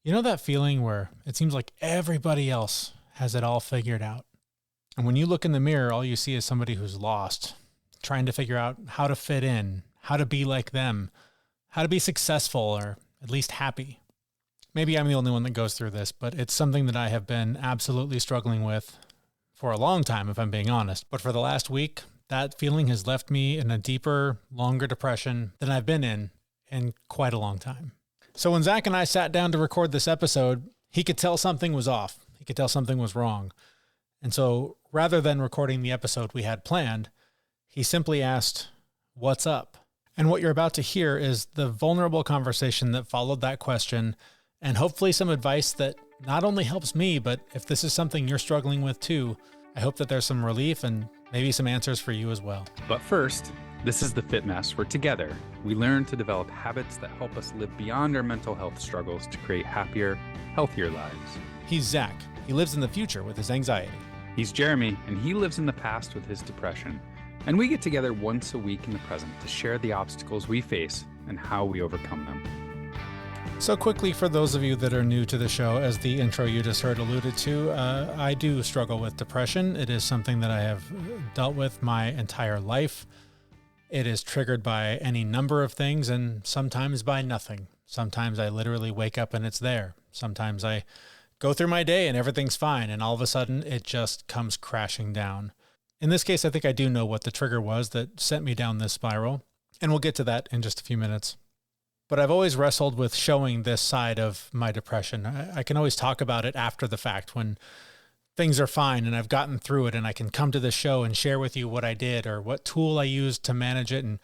You know that feeling where it seems like everybody else has it all figured out? And when you look in the mirror, all you see is somebody who's lost, trying to figure out how to fit in, how to be like them, how to be successful or at least happy. Maybe I'm the only one that goes through this, but it's something that I have been absolutely struggling with for a long time, if I'm being honest. But for the last week, that feeling has left me in a deeper, longer depression than I've been in quite a long time. So when Zach and I sat down to record this episode, he could tell something was off. He could tell something was wrong. And so rather than recording the episode we had planned, he simply asked, "What's up?" And what you're about to hear is the vulnerable conversation that followed that question, and hopefully some advice that not only helps me, but if this is something you're struggling with too, I hope that there's some relief and maybe some answers for you as well. But first, this is the Fit Mess, where together we learn to develop habits that help us live beyond our mental health struggles to create happier, healthier lives. He's Zach. He lives in the future with his anxiety. He's Jeremy, and he lives in the past with his depression. And we get together once a week in the present to share the obstacles we face and how we overcome them. So quickly, for those of you that are new to the show, as the intro you just heard alluded to, I do struggle with depression. It is something that I have dealt with my entire life. It is triggered by any number of things and sometimes by nothing. Sometimes I literally wake up and it's there. Sometimes I go through my day and everything's fine, and all of a sudden it just comes crashing down. In this case, I think I do know what the trigger was that sent me down this spiral, and we'll get to that in just a few minutes. But I've always wrestled with showing this side of my depression. I can always talk about it after the fact when things are fine and I've gotten through it, and I can come to the show and share with you what I did or what tool I used to manage it and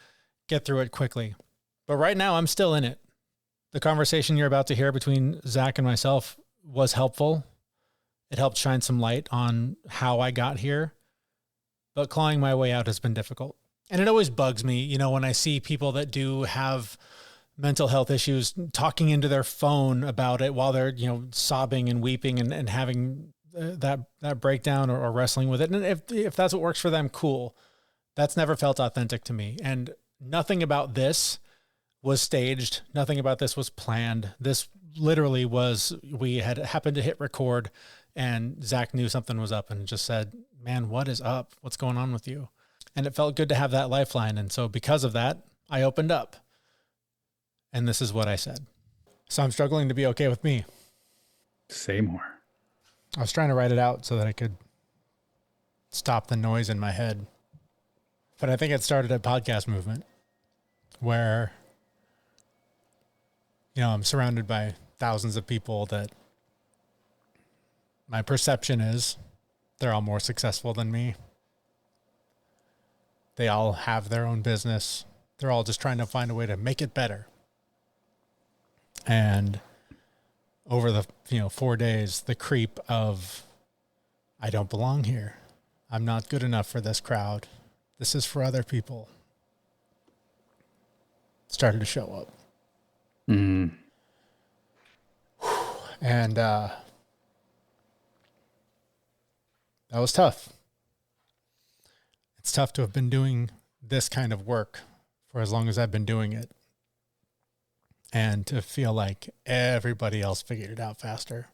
get through it quickly. But right now I'm still in it. The conversation you're about to hear between Zach and myself was helpful. It helped shine some light on how I got here, but clawing my way out has been difficult. And it always bugs me, when I see people that do have mental health issues talking into their phone about it while they're, sobbing and weeping and having that breakdown or wrestling with it. And if that's what works for them, cool. That's never felt authentic to me. And nothing about this was staged. Nothing about this was planned. This literally was, we had happened to hit record and Zach knew something was up and just said, "Man, what is up? What's going on with you?" And it felt good to have that lifeline. And so because of that, I opened up. And this is what I said. So I'm struggling to be okay with me. Say more. I was trying to write it out so that I could stop the noise in my head. But I think it started a podcast movement where, I'm surrounded by thousands of people that my perception is they're all more successful than me. They all have their own business. They're all just trying to find a way to make it better. And over the 4 days, the creep of, I don't belong here. I'm not good enough for this crowd. This is for other people, started to show up. Mm. And that was tough. It's tough to have been doing this kind of work for as long as I've been doing it, and to feel like everybody else figured it out faster.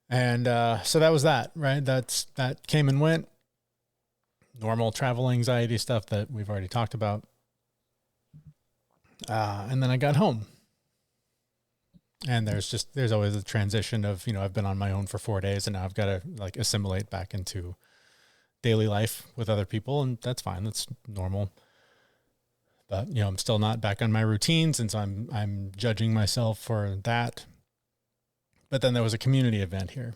And so that was that, right? That came and went. Normal travel anxiety stuff that we've already talked about. And then I got home. And there's always a transition of, I've been on my own for 4 days and now I've got to assimilate back into daily life with other people. And that's fine. That's normal. But, I'm still not back on my routines. And so I'm judging myself for that. But then there was a community event here.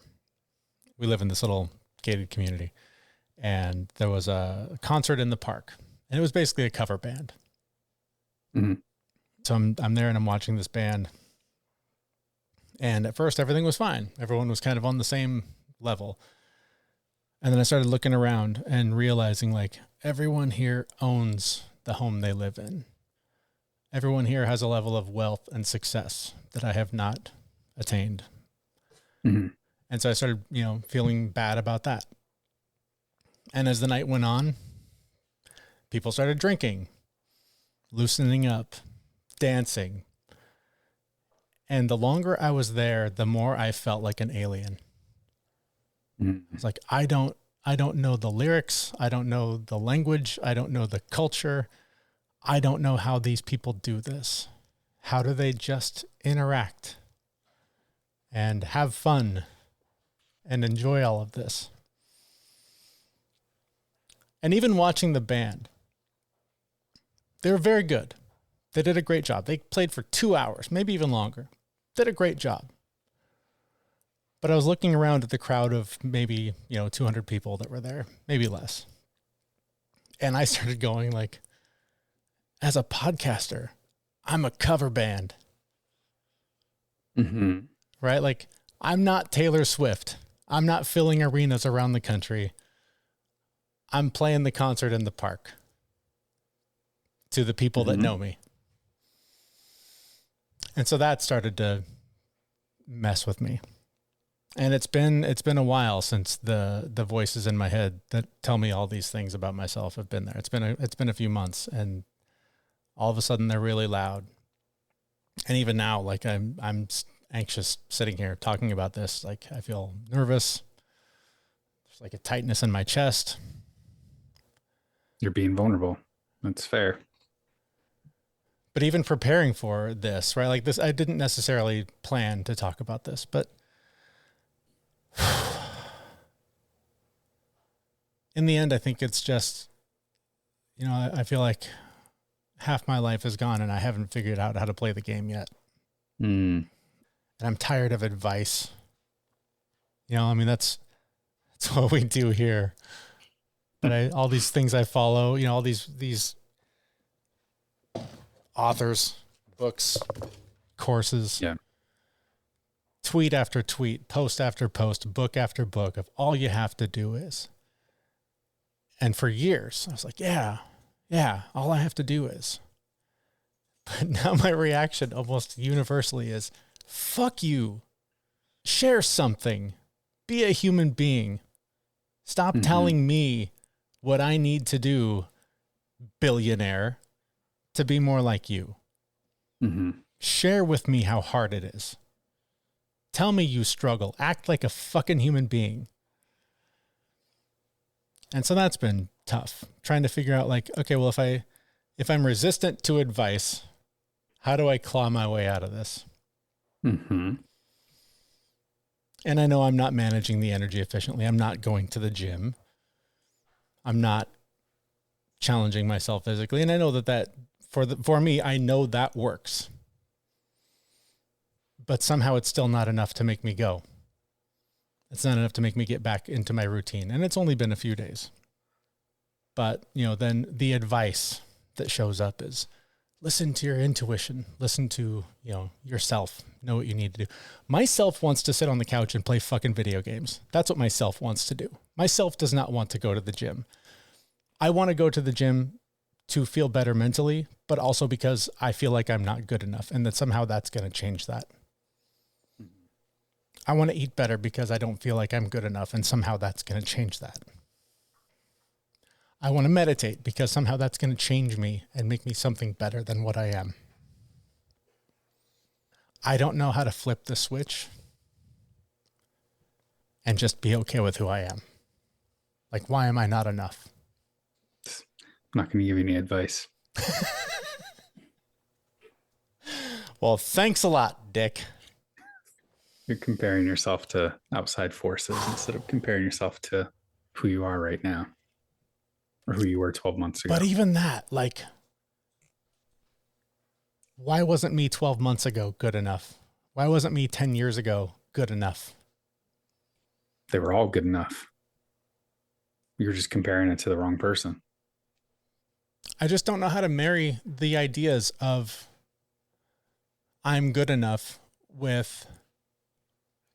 We live in this little gated community, and there was a concert in the park, and it was basically a cover band. Mm-hmm. So I'm there and I'm watching this band. And at first everything was fine. Everyone was kind of on the same level. And then I started looking around and realizing everyone here owns the home they live in. Everyone here has a level of wealth and success that I have not attained. Mm-hmm. And so I started, feeling bad about that. And as the night went on, people started drinking, loosening up, dancing. And the longer I was there, the more I felt like an alien. It's like, I don't know the lyrics. I don't know the language. I don't know the culture. I don't know how these people do this. How do they just interact and have fun and enjoy all of this? And even watching the band, they were very good. They did a great job. They played for 2 hours, maybe even longer. Did a great job. But I was looking around at the crowd of maybe, 200 people that were there, maybe less. And I started going like, as a podcaster, I'm a cover band. Mm-hmm. Right? Like, I'm not Taylor Swift. I'm not filling arenas around the country. I'm playing the concert in the park to the people that know me. And so that started to mess with me. And it's been a while since the voices in my head that tell me all these things about myself have been there. It's been a few months, and all of a sudden they're really loud. And even now, like I'm anxious sitting here talking about this. Like I feel nervous. There's like a tightness in my chest. You're being vulnerable. That's fair. But even preparing for this, right? Like this, I didn't necessarily plan to talk about this, but in the end, I think it's just, I feel like half my life is gone and I haven't figured out how to play the game yet. And I'm tired of advice. That's what we do here. But all these things I follow, all these authors, books, courses, tweet after tweet, post after post, book after book of all you have to do is. And for years, I was like, yeah, all I have to do is. But now my reaction almost universally is, fuck you. Share something. Be a human being. Stop telling me what I need to do, billionaire, to be more like you. Share with me how hard it is. Tell me you struggle. Act like a fucking human being. And so that's been tough. Trying to figure out like, okay, well, if I'm resistant to advice, how do I claw my way out of this? And I know I'm not managing the energy efficiently. I'm not going to the gym. I'm not challenging myself physically. And I know that for me, I know that works. But somehow it's still not enough to make me go. It's not enough to make me get back into my routine. And it's only been a few days. But, then the advice that shows up is listen to your intuition. Listen to, yourself. Know what you need to do. Myself wants to sit on the couch and play fucking video games. That's what myself wants to do. Myself does not want to go to the gym. I want to go to the gym to feel better mentally, but also because I feel like I'm not good enough and that somehow that's going to change that. I want to eat better because I don't feel like I'm good enough and somehow that's going to change that. I want to meditate because somehow that's going to change me and make me something better than what I am. I don't know how to flip the switch and just be okay with who I am. Like, why am I not enough? I'm not going to give you any advice. Well, thanks a lot, Dick. You're comparing yourself to outside forces instead of comparing yourself to who you are right now or who you were 12 months ago. But even that, like, why wasn't me 12 months ago good enough? Why wasn't me 10 years ago good enough? They were all good enough. You're just comparing it to the wrong person. I just don't know how to marry the ideas of I'm good enough with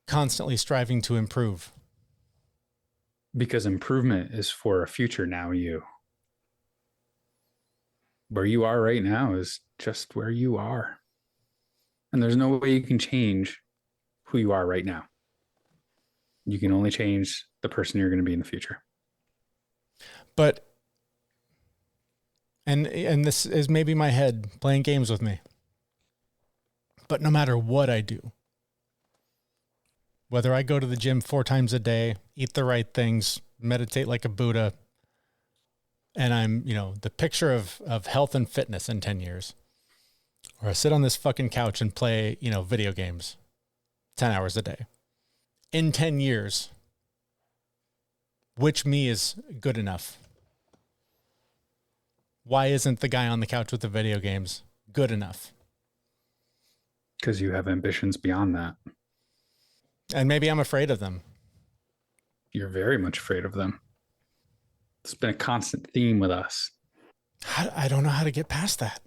constantly striving to improve. Because improvement is for a future now you. Where you are right now is just where you are. And there's no way you can change who you are right now. You can only change the person you're going to be in the future. But, and this is maybe my head playing games with me. But no matter what I do, whether I go to the gym 4 times a day, eat the right things, meditate like a Buddha, and I'm, the picture of health and fitness in 10 years, or I sit on this fucking couch and play, video games 10 hours a day. In 10 years, which me is good enough? Why isn't the guy on the couch with the video games good enough? Because you have ambitions beyond that. And maybe I'm afraid of them. You're very much afraid of them. It's been a constant theme with us. I don't know how to get past that.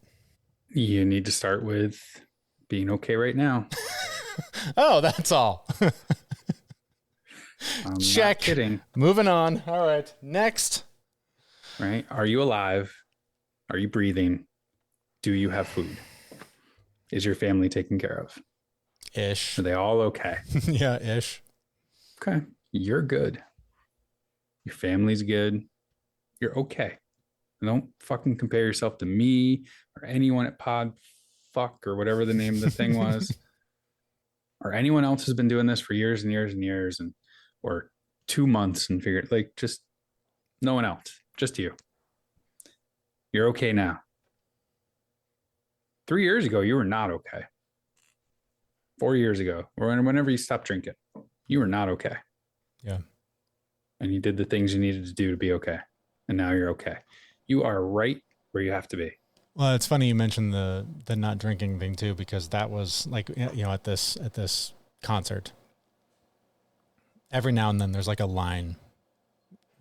You need to start with being okay right now. Oh, that's all. I'm Check. not kidding. Moving on. All right. Next. Right? Are you alive? Are you breathing? Do you have food? Is your family taken care of? Ish. Are they all okay? Yeah, ish. Okay. You're good. Your family's good. You're okay. Don't fucking compare yourself to me or anyone at Pod Fuck or whatever the name of the thing was. Or anyone else who's been doing this for years and years and years or 2 months and figured just no one else, just you. You're okay now. 3 years ago, you were not okay. 4 years ago, or whenever you stopped drinking, you were not okay. Yeah. And you did the things you needed to do to be okay. And now you're okay. You are right where you have to be. Well, it's funny you mentioned the not drinking thing too, because that was at this concert. Every now and then there's like a line,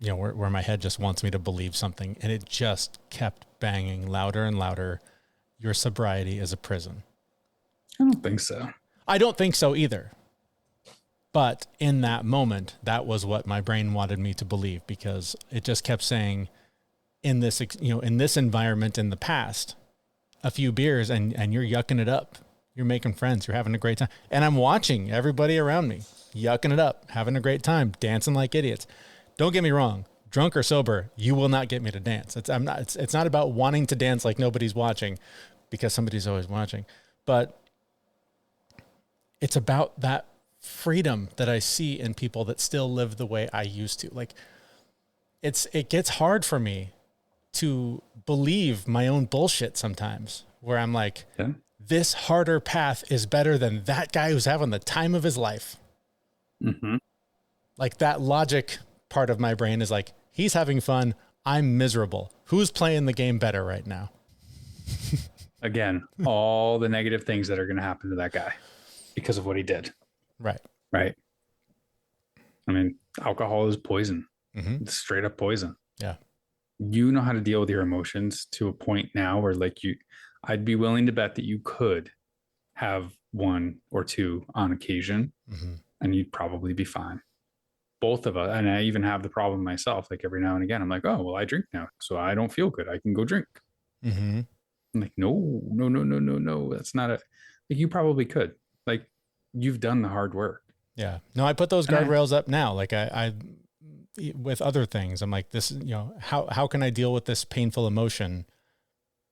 where my head just wants me to believe something, and it just kept banging louder and louder. Your sobriety is a prison. I don't think so. I don't think so either. But in that moment, that was what my brain wanted me to believe, because it just kept saying, in this environment in the past, a few beers and you're yucking it up. You're making friends. You're having a great time. And I'm watching everybody around me yucking it up, having a great time, dancing like idiots. Don't get me wrong. Drunk or sober, you will not get me to dance. It's not about wanting to dance like nobody's watching, because somebody's always watching. But it's about that freedom that I see in people that still live the way I used to. Like, it gets hard for me to believe my own bullshit sometimes, where I'm like, This harder path is better than that guy who's having the time of his life. Mm-hmm. Like, that logic part of my brain is like, he's having fun. I'm miserable. Who's playing the game better right now? Again, all the negative things that are going to happen to that guy because of what he did. Right. Right. I mean, alcohol is poison. Mm-hmm. It's straight up poison. Yeah. You know how to deal with your emotions to a point now where I'd be willing to bet that you could have 1 or 2 on occasion, mm-hmm. and you'd probably be fine. Both of us. And I even have the problem myself. Like, every now and again, I'm like, oh, well, I drink now, so I don't feel good. I can go drink. Mm-hmm. I'm like, no. That's not you probably could. Like, you've done the hard work. Yeah. No, I put those guardrails up now. Like, I with other things, I'm like, this, how can I deal with this painful emotion?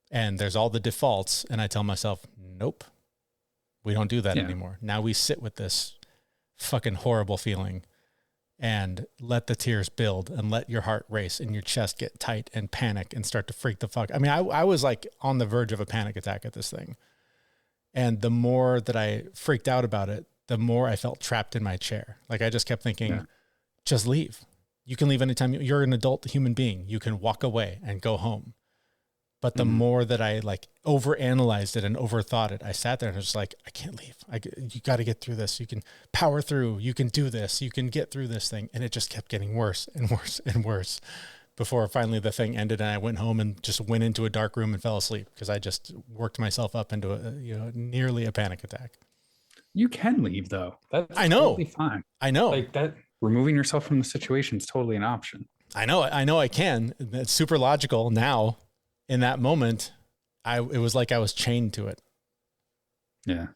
And there's all the defaults. And I tell myself, nope, we don't do that anymore. Now we sit with this fucking horrible feeling and let the tears build and let your heart race and your chest get tight and panic and start to freak the fuck. I mean, I was like on the verge of a panic attack at this thing. And the more that I freaked out about it, the more I felt trapped in my chair. Like, I just kept thinking, just leave. You can leave anytime. You're an adult human being. You can walk away and go home. But the more that I overanalyzed it and overthought it, I sat there and I was like, I can't leave. You got to get through this. You can power through. You can do this. You can get through this thing. And it just kept getting worse and worse and worse before finally the thing ended. And I went home and just went into a dark room and fell asleep because I just worked myself up into nearly a panic attack. You can leave, though. That's totally fine. I know. Like, that, removing yourself from the situation is totally an option. I know I can. It's super logical now. In that moment, it was like I was chained to it. Yeah.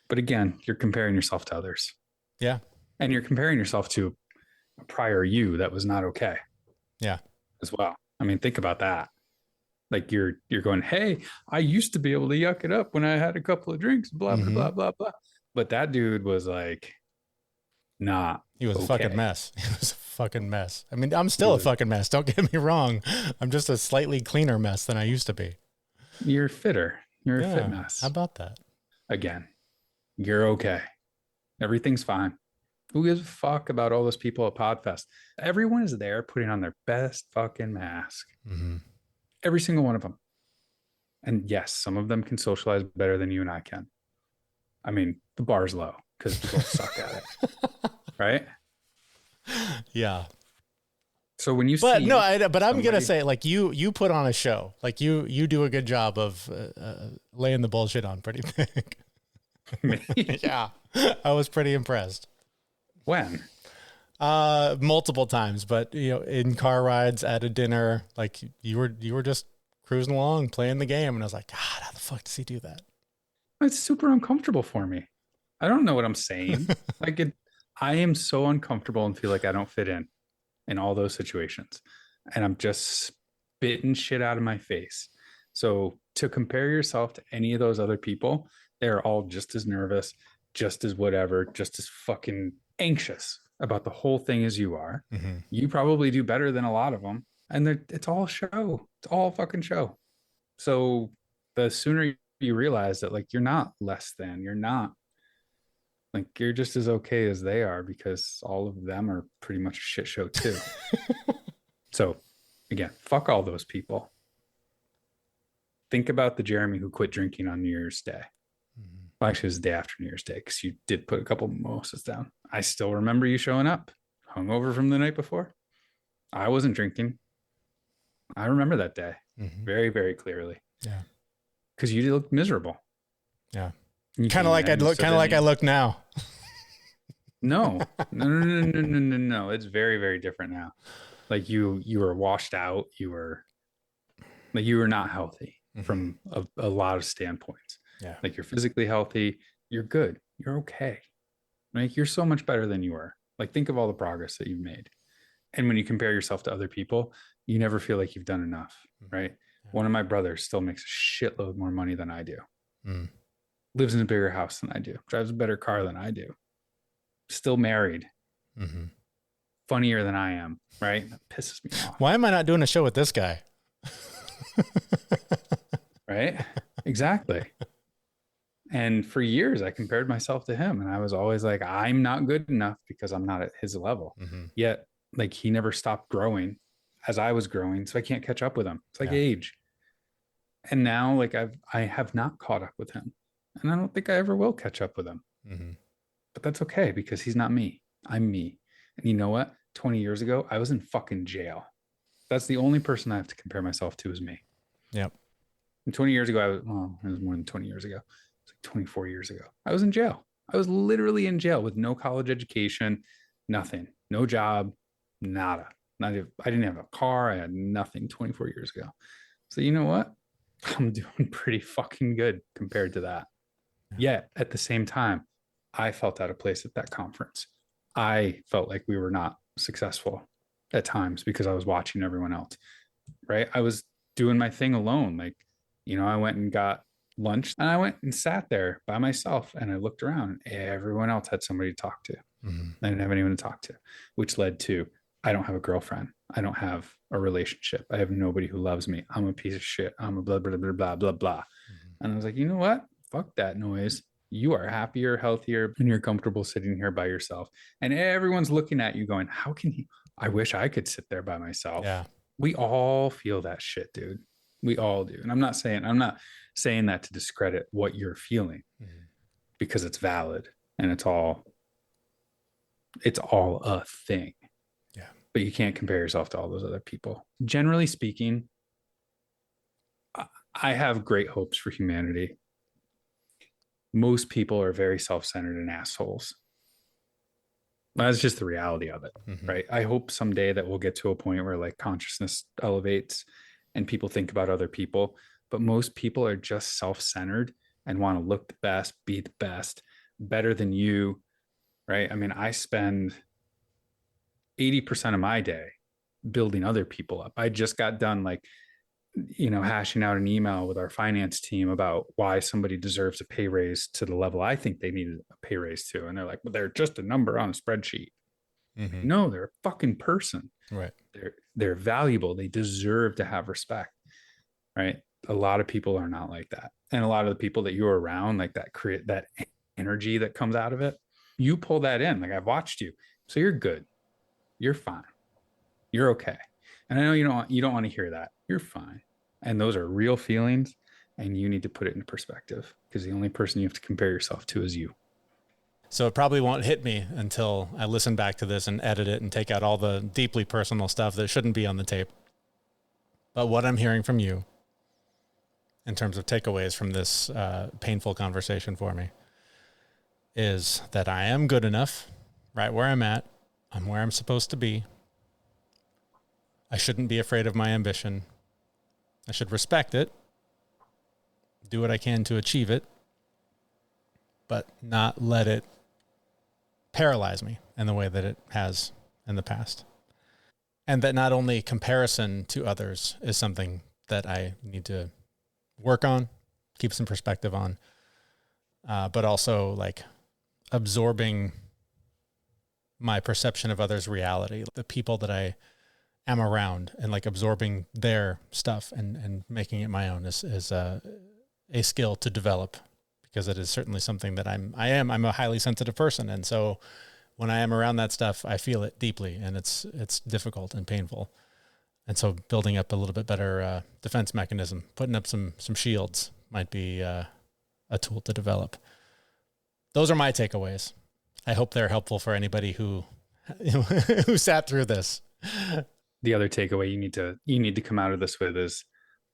But again, you're comparing yourself to others. Yeah. And you're comparing yourself to a prior you that was not okay. Yeah. As well. I mean, think about that. Like you're going, hey, I used to be able to yuck it up when I had a couple of drinks, blah, blah, blah, blah, blah. But that dude was like, not He was a fucking okay. mess. He was a fucking mess. I mean, I'm still a fucking mess. Don't get me wrong. I'm just a slightly cleaner mess than I used to be. You're fitter. You're a fit mess. How about that? Again, you're okay. Everything's fine. Who gives a fuck about all those people at Podfest? Everyone is there putting on their best fucking mask. Every single one of them. And yes, some of them can socialize better than you and I can. I mean, the bar's low because we both suck at it. Right? Yeah. So when you but see, no, but I'm gonna say, like, you put on a show. Like you do a good job of laying the bullshit on pretty big. me, Yeah, I was pretty impressed. when? Multiple times, but in car rides, at a dinner, like you were just cruising along, playing the game, and I was like, God, how the fuck does he do that? It's super uncomfortable for me. I don't know what I'm saying. I am so uncomfortable and feel like I don't fit in all those situations. And I'm just spitting shit out of my face. So to compare yourself to any of those other people, they're all just as nervous, just as whatever, just as fucking anxious about the whole thing as you are. You probably do better than a lot of them. And it's all show. It's all fucking show. So the sooner you realize that, like, you're not less than, you're not, like, you're just as okay as they are, because all of them are pretty much a shit show too. So again, fuck all those people. Think about the Jeremy who quit drinking on New Year's Day. Well, actually, it was the day after New Year's Day, because you did put a couple of mimosas down. I still remember you showing up hungover from the night before. I wasn't drinking. I remember that day very, very clearly. Yeah. Because you looked miserable. Yeah. Kind of like I look now. No. It's very, very different now. Like you were washed out. You were not healthy from a lot of standpoints. Yeah. Like, you're physically healthy. You're good. You're okay. Like, you're so much better than you were. Like, think of all the progress that you've made. And when you compare yourself to other people, you never feel like you've done enough, right? Yeah. One of my brothers still makes a shitload more money than I do. Lives in a bigger house than I do. Drives a better car than I do. Still married. Funnier than I am, right? That pisses me off. Why am I not doing a show with this guy? Right? Exactly. And for years, I compared myself to him, and I was always like, I'm not good enough because I'm not at his level. Yet, like, he never stopped growing as I was growing, so I can't catch up with him. It's like age. And now, like, I have not caught up with him, and I don't think I ever will catch up with him. But that's okay, because he's not me. I'm me. And you know what? 20 years ago, I was in fucking jail. That's the only person I have to compare myself to, is me. Yep. And 20 years ago, it was more than 20 years ago. It's like 24 years ago. I was in jail. I was literally in jail with no college education, nothing, no job, nada. I didn't have a car. I had nothing 24 years ago. So you know what? I'm doing pretty fucking good compared to that. Yet at the same time, I felt out of place at that conference. I felt like we were not successful at times because I was watching everyone else, right? I was doing my thing alone. Like, I went and got lunch, and I went and sat there by myself, and I looked around, and everyone else had somebody to talk to. I didn't have anyone to talk to, which led to, I don't have a girlfriend. I don't have a relationship. I have nobody who loves me. I'm a piece of shit. I'm a blah, blah, blah, blah, blah, blah. And I was like, you know what? Fuck that noise. You are happier, healthier, and you're comfortable sitting here by yourself. And everyone's looking at you going, how can he? I wish I could sit there by myself. Yeah. We all feel that shit, dude. We all do. And I'm not saying that to discredit what you're feeling, because it's valid and it's all a thing. Yeah. But you can't compare yourself to all those other people. Generally speaking, I have great hopes for humanity. Most people are very self-centered and assholes. That's just the reality of it, right? I hope someday that we'll get to a point where, like, consciousness elevates and people think about other people. But most people are just self-centered and want to look the best, be the best, better than you, right? I mean, I spend 80% of my day building other people up. I just got done, like, hashing out an email with our finance team about why somebody deserves a pay raise to the level I think they need a pay raise to. And they're like, well, they're just a number on a spreadsheet. Mm-hmm. No, they're a fucking person. Right. They're valuable. They deserve to have respect. Right. A lot of people are not like that. And a lot of the people that you're around, like that, create that energy that comes out of it. You pull that in. Like, I've watched you. So you're good. You're fine. You're okay. And I know you don't want to hear that. You're fine. And those are real feelings, and you need to put it into perspective, because the only person you have to compare yourself to is you. So it probably won't hit me until I listen back to this and edit it and take out all the deeply personal stuff that shouldn't be on the tape. But what I'm hearing from you in terms of takeaways from this painful conversation for me is that I am good enough right where I'm at. I'm where I'm supposed to be. I shouldn't be afraid of my ambition. I should respect it, do what I can to achieve it, but not let it paralyze me in the way that it has in the past. And that not only comparison to others is something that I need to work on, keep some perspective on, but also like absorbing my perception of others' reality, the people that I am around, and like absorbing their stuff and making it my own is a skill to develop, because it is certainly something that I'm a highly sensitive person. And so when I am around that stuff, I feel it deeply, and it's difficult and painful. And so building up a little bit better defense mechanism, putting up some shields might be a tool to develop. Those are my takeaways. I hope they're helpful for anybody who who sat through this. The other takeaway you need to come out of this with is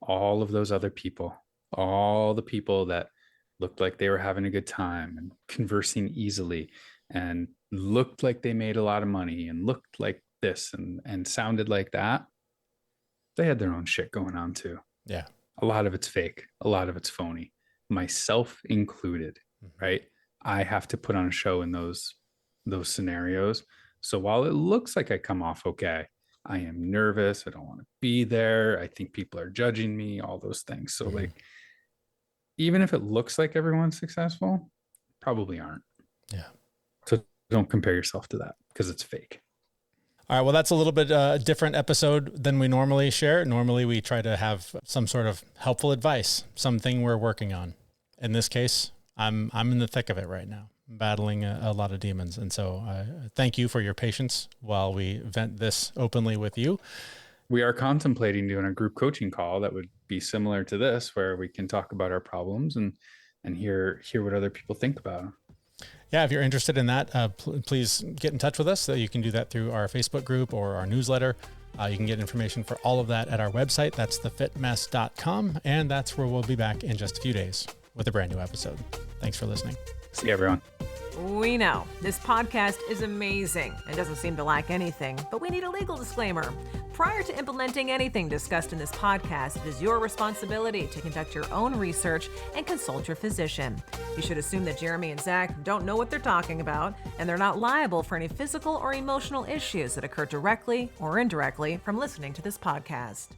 all of those other people, all the people that looked like they were having a good time and conversing easily and looked like they made a lot of money and looked like this and sounded like that. They had their own shit going on too. Yeah. A lot of it's fake. A lot of it's phony, myself included, right? I have to put on a show in those scenarios. So while it looks like I come off okay, I am nervous. I don't want to be there. I think people are judging me, all those things. So like, even if it looks like everyone's successful, probably aren't. Yeah. So don't compare yourself to that, because it's fake. All right. Well, that's a little bit different episode than we normally share. Normally we try to have some sort of helpful advice, something we're working on. In this case, I'm in the thick of it right now, battling a lot of demons. And so thank you for your patience while we vent this openly with you. We are contemplating doing a group coaching call that would be similar to this, where we can talk about our problems and hear what other people think about them. Yeah, if you're interested in that, please get in touch with us. You can do that through our Facebook group or our newsletter. You can get information for all of that at our website. That's thefitmess.com. And that's where we'll be back in just a few days with a brand new episode. Thanks for listening. See you, everyone. We know this podcast is amazing and doesn't seem to lack anything, but we need a legal disclaimer. Prior to implementing anything discussed in this podcast, it is your responsibility to conduct your own research and consult your physician. You should assume that Jeremy and Zach don't know what they're talking about, and they're not liable for any physical or emotional issues that occur directly or indirectly from listening to this podcast.